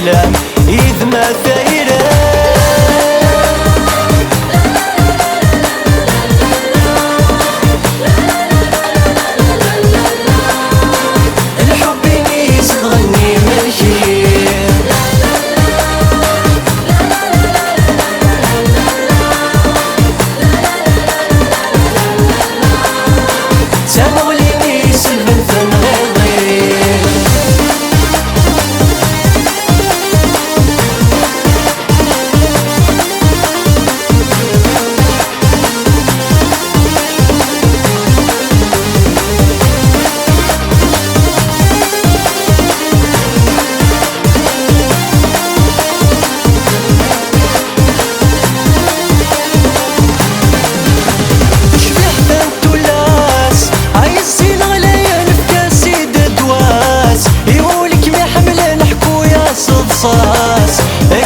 السلام إذ ما ثايرة. الحب ينيس تغني ماشي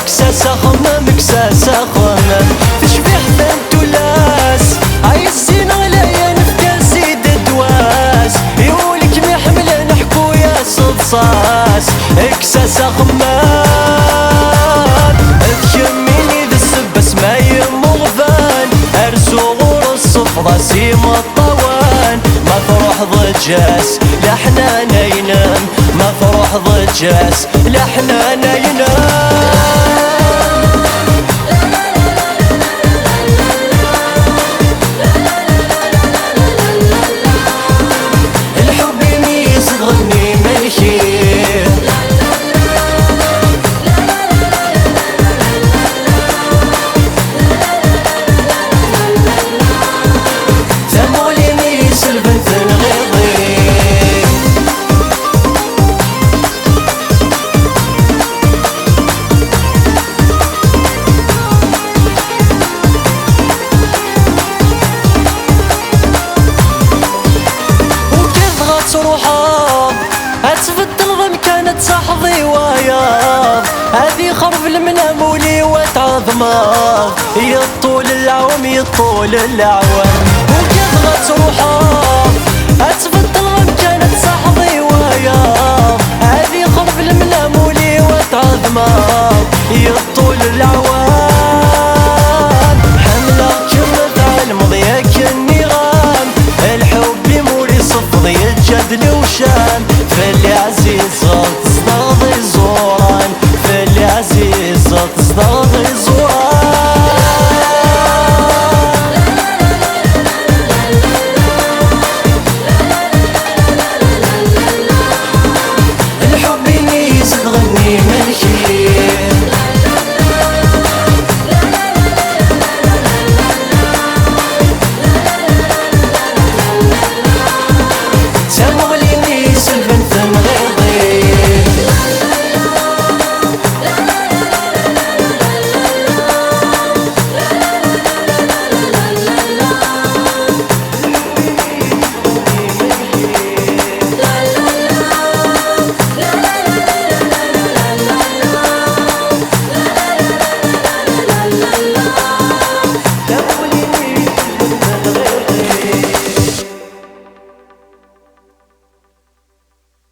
اكساس اخمم اكساس اخمم تشبيح بنت ولاس عايزين غلايا نفكاس يد دواس يقولك ما حمله نحكو يا صدصاص اكساس اخمم تشميني ذا السبس ما يمغفان ارسو غور الصفرة سيما الطوان ما تروح ضجاس لحنا نينام ما تروح ضجاس لحنا نينام. الحب يميز تغني ماشي ثمول يميز البنت الغيظي روحاض هتفضل ضم كانت صاحبي وياض هذي خرف المنام ولي وتعظماض يطول العوام يطول العوام وكذغت روحاض هتفضل ضم كانت صاحبي وياض هذي خرف المنام ولي وتعظماض يطول العوام